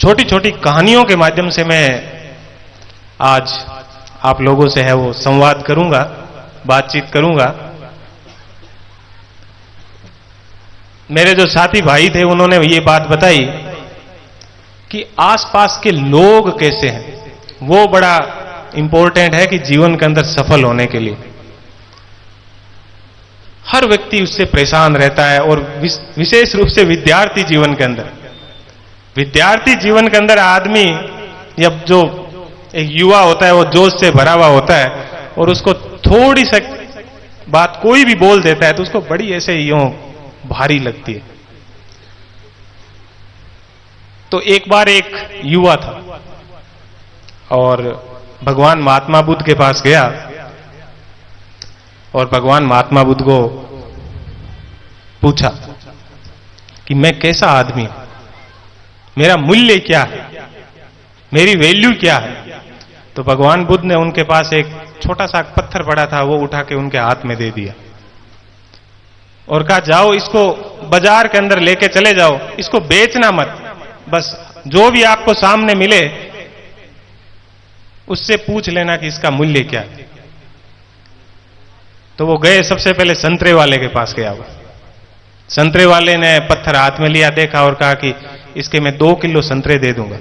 छोटी छोटी कहानियों के माध्यम से मैं आज आप लोगों से है वो संवाद करूंगा, बातचीत करूंगा। मेरे जो साथी भाई थे उन्होंने ये बात बताई कि आसपास के लोग कैसे हैं, वो बड़ा इंपॉर्टेंट है कि जीवन के अंदर सफल होने के लिए। हर व्यक्ति उससे परेशान रहता है, और विशेष रूप से विद्यार्थी जीवन के अंदर, विद्यार्थी जीवन के अंदर आदमी या जो एक युवा होता है वो जोश से भरा हुआ होता है, और उसको थोड़ी सी बात कोई भी बोल देता है तो उसको बड़ी ऐसे यूं भारी लगती है। तो एक बार एक युवा था और भगवान महात्मा बुद्ध के पास गया, और भगवान महात्मा बुद्ध को पूछा कि मैं कैसा आदमी हूं, मेरा मूल्य क्या है, मेरी वैल्यू क्या है। तो भगवान बुद्ध ने उनके पास एक छोटा सा पत्थर पड़ा था, वो उठा के उनके हाथ में दे दिया और कहा जाओ इसको बाजार के अंदर लेके चले जाओ, इसको बेचना मत, बस जो भी आपको सामने मिले उससे पूछ लेना कि इसका मूल्य क्या है। तो वो गए, सबसे पहले संतरे वाले के पास गया। वो संतरे वाले ने पत्थर हाथ में लिया, देखा और कहा कि इसके मैं 2 किलो संतरे दे दूंगा।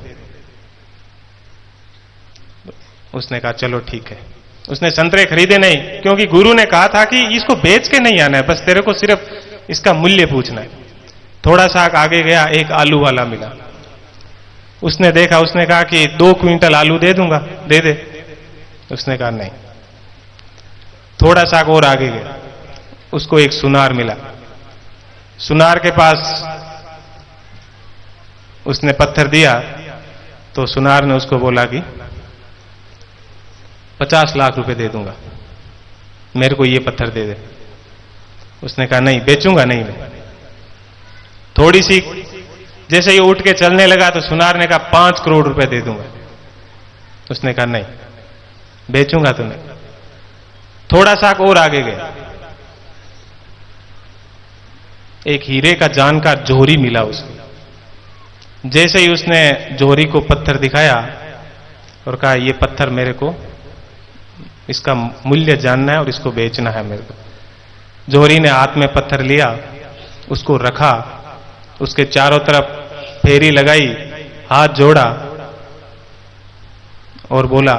उसने कहा चलो ठीक है। उसने संतरे खरीदे नहीं, क्योंकि गुरु ने कहा था कि इसको बेच के नहीं आना है, बस तेरे को सिर्फ इसका मूल्य पूछना है। थोड़ा सा आगे गया, एक आलू वाला मिला। उसने देखा, उसने कहा कि 2 क्विंटल आलू दे दूंगा, दे दे। उसने कहा नहीं। थोड़ा सा और आगे गया, उसको एक सुनार मिला। सुनार के पास उसने पत्थर दिया तो सुनार ने उसको बोला कि 50 लाख रुपए दे दूंगा, मेरे को ये पत्थर दे दे। उसने कहा नहीं, बेचूंगा नहीं मैं। थोड़ी सी जैसे ही उठ के चलने लगा तो सुनार ने कहा 5 करोड़ रुपए दे दूंगा। उसने कहा नहीं, बेचूंगा तो नहीं। थोड़ा सा और आगे गया, एक हीरे का जानकार जोहरी मिला उसको। जैसे ही उसने जोहरी को पत्थर दिखाया और कहा ये पत्थर मेरे को, इसका मूल्य जानना है और इसको बेचना है मेरे को। जोहरी ने हाथ में पत्थर लिया, उसको रखा, उसके चारों तरफ फेरी लगाई, हाथ जोड़ा और बोला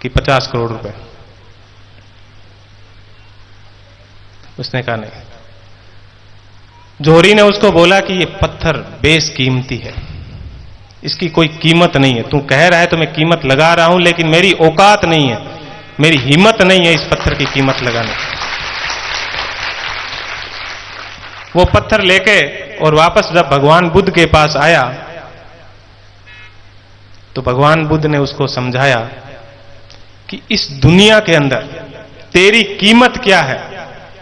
कि 50 करोड़ रुपए। उसने कहा नहीं। जोहरी ने उसको बोला कि ये पत्थर बेशकीमती है, इसकी कोई कीमत नहीं है। तू कह रहा है तो मैं कीमत लगा रहा हूं, लेकिन मेरी औकात नहीं है, मेरी हिम्मत नहीं है इस पत्थर की कीमत लगाने। वो पत्थर लेके और वापस जब भगवान बुद्ध के पास आया तो भगवान बुद्ध ने उसको समझाया कि इस दुनिया के अंदर तेरी कीमत क्या है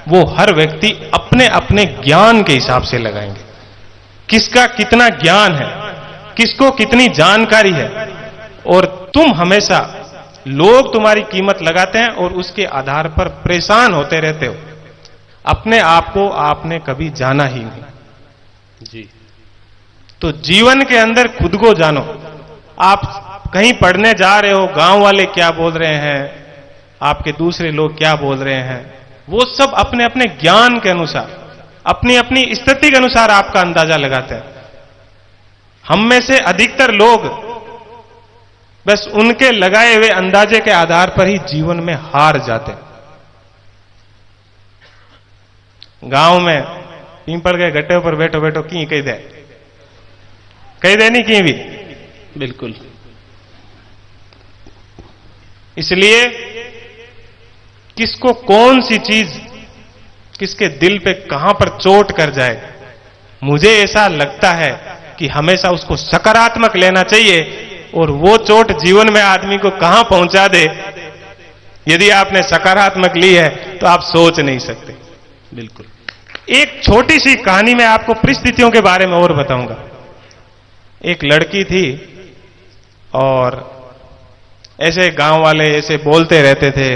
वो हर व्यक्ति अपने अपने ज्ञान के हिसाब से लगाएंगे। किसका कितना ज्ञान है, किसको कितनी जानकारी है, और तुम हमेशा, लोग तुम्हारी कीमत लगाते हैं और उसके आधार पर परेशान होते रहते हो। अपने आप को आपने कभी जाना ही नहीं जी। तो जीवन के अंदर खुद को जानो। आप कहीं पढ़ने जा रहे हो, गांव वाले क्या बोल रहे हैं, आपके दूसरे लोग क्या बोल रहे हैं, वो सब अपने अपने ज्ञान के अनुसार, अपनी अपनी स्थिति के अनुसार आपका अंदाजा लगाते हैं। हम में से अधिकतर लोग बस उनके लगाए हुए अंदाजे के आधार पर ही जीवन में हार जाते हैं। गांव में पीपल के गट्टे पर बैठो बैठो की कही दे नहीं की भी, बिल्कुल। इसलिए किसको कौन सी चीज किसके दिल पे कहां पर चोट कर जाए, मुझे ऐसा लगता है कि हमेशा उसको सकारात्मक लेना चाहिए, और वो चोट जीवन में आदमी को कहां पहुंचा दे, यदि आपने सकारात्मक ली है तो आप सोच नहीं सकते। बिल्कुल। एक छोटी सी कहानी में आपको परिस्थितियों के बारे में और बताऊंगा। एक लड़की थी और ऐसे गांव वाले ऐसे बोलते रहते थे,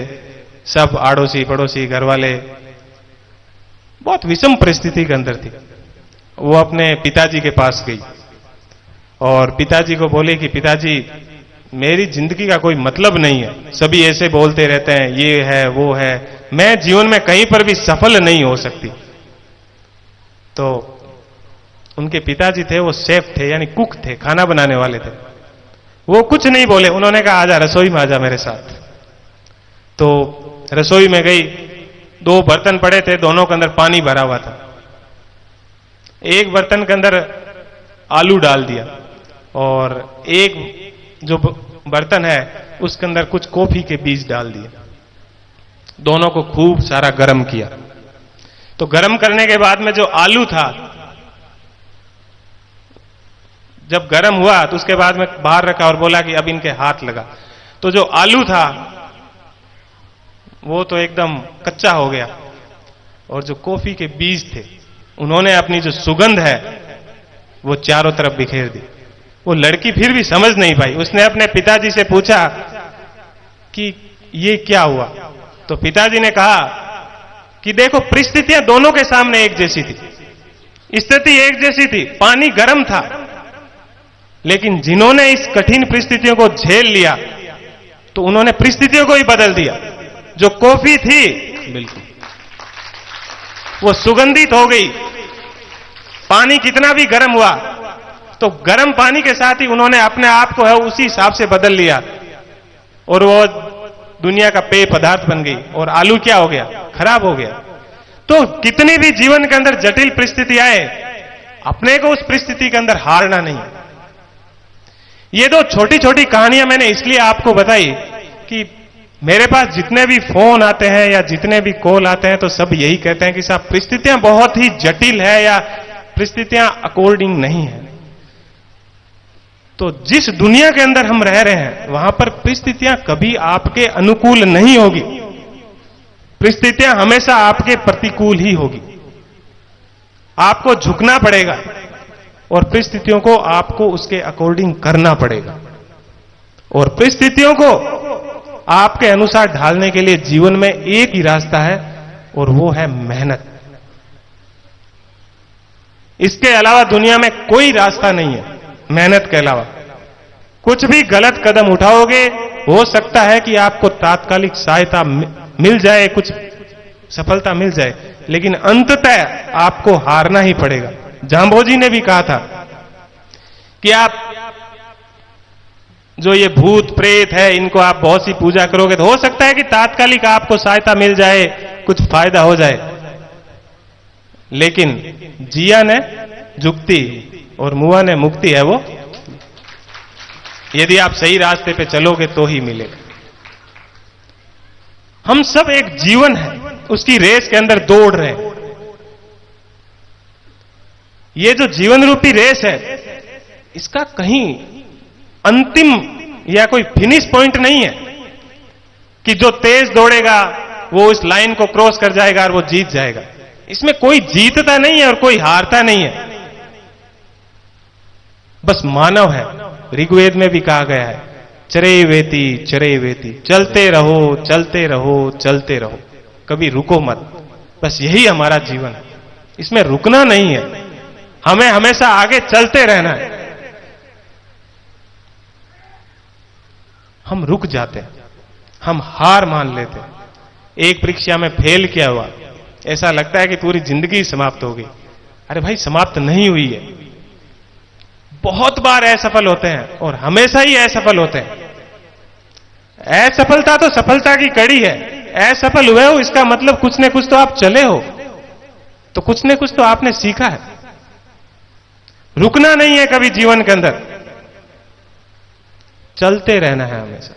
सब आड़ोसी पड़ोसी घर वाले, बहुत विषम परिस्थिति के अंदर थी। वो अपने पिताजी के पास गई और पिताजी को बोले कि पिताजी मेरी जिंदगी का कोई मतलब नहीं है, सभी ऐसे बोलते रहते हैं ये है वो है, मैं जीवन में कहीं पर भी सफल नहीं हो सकती। तो उनके पिताजी थे वो शेफ थे, यानी कुक थे, खाना बनाने वाले थे। वो कुछ नहीं बोले, उन्होंने कहा आजा रसोई में आजा मेरे साथ। तो रसोई में गई, 2 बर्तन पड़े थे, दोनों के अंदर पानी भरा हुआ था। एक बर्तन के अंदर आलू डाल दिया और एक जो बर्तन है उसके अंदर कुछ कॉफी के बीज डाल दिए। दोनों को खूब सारा गर्म किया। तो गर्म करने के बाद में जो आलू था, जब गर्म हुआ तो उसके बाद में बाहर रखा और बोला कि अब इनके हाथ लगा। तो जो आलू था वो तो एकदम कच्चा हो गया और जो कॉफी के बीज थे उन्होंने अपनी जो सुगंध है वो चारों तरफ बिखेर दी। वो लड़की फिर भी समझ नहीं पाई। उसने अपने पिताजी से पूछा कि ये क्या हुआ। तो पिताजी ने कहा कि देखो परिस्थितियां दोनों के सामने एक जैसी थी, स्थिति एक जैसी थी, पानी गर्म था, लेकिन जिन्होंने इस कठिन परिस्थितियों को झेल लिया तो उन्होंने परिस्थितियों को ही बदल दिया। जो कॉफी थी बिल्कुल वो सुगंधित हो गई। पानी कितना भी गर्म हुआ तो गर्म पानी के साथ ही उन्होंने अपने आप को है उसी हिसाब से बदल लिया और वो दुनिया का पेय पदार्थ बन गई। और आलू क्या हो गया? खराब हो गया। तो कितनी भी जीवन के अंदर जटिल परिस्थिति आए, अपने को उस परिस्थिति के अंदर हारना नहीं। ये 2 छोटी छोटी कहानियां मैंने इसलिए आपको बताई कि मेरे पास जितने भी फोन आते हैं या जितने भी कॉल आते हैं तो सब यही कहते हैं कि साहब परिस्थितियां बहुत ही जटिल है या परिस्थितियां अकॉर्डिंग नहीं है। तो जिस दुनिया के अंदर हम रह रहे हैं वहां पर परिस्थितियां कभी आपके अनुकूल नहीं होगी, परिस्थितियां हमेशा आपके प्रतिकूल ही होगी। आपको झुकना पड़ेगा और परिस्थितियों को आपको उसके अकॉर्डिंग करना पड़ेगा। और परिस्थितियों को आपके अनुसार ढालने के लिए जीवन में एक ही रास्ता है और वो है मेहनत। इसके अलावा दुनिया में कोई रास्ता नहीं है मेहनत के अलावा। कुछ भी गलत कदम उठाओगे, हो सकता है कि आपको तात्कालिक सहायता मिल जाए, कुछ सफलता मिल जाए, लेकिन अंततः आपको हारना ही पड़ेगा। जांबोजी ने भी कहा था कि आप जो ये भूत प्रेत है इनको आप बहुत सी पूजा करोगे तो हो सकता है कि तात्कालिक आपको सहायता मिल जाए, कुछ फायदा हो जाए, लेकिन जिया ने जुक्ति और मुआ ने मुक्ति है वो यदि आप सही रास्ते पे चलोगे तो ही मिलेगा। हम सब एक जीवन है, उसकी रेस के अंदर दौड़ रहे हैं। ये जो जीवन रूपी रेस है इसका कहीं अंतिम या कोई फिनिश पॉइंट नहीं है कि जो तेज दौड़ेगा वो इस लाइन को क्रॉस कर जाएगा और वो जीत जाएगा। इसमें कोई जीतता नहीं है और कोई हारता नहीं है, बस मानव है। ऋग्वेद में भी कहा गया है चरे वेती, चलते रहो चलते रहो चलते रहो, कभी रुको मत। बस यही हमारा जीवन है, इसमें रुकना नहीं है, हमें हमेशा आगे चलते रहना है। हम रुक जाते हैं, हम हार मान लेते हैं। एक परीक्षा में फेल किया हुआ, ऐसा लगता है कि पूरी जिंदगी समाप्त हो गई। अरे भाई समाप्त नहीं हुई है, बहुत बार असफल होते हैं और हमेशा ही असफल होते हैं। असफलता तो सफलता की कड़ी है। असफल हुए हो इसका मतलब कुछ न कुछ तो आप चले हो, तो कुछ न कुछ तो आपने सीखा है। रुकना नहीं है कभी जीवन के अंदर, चलते रहना है हमेशा।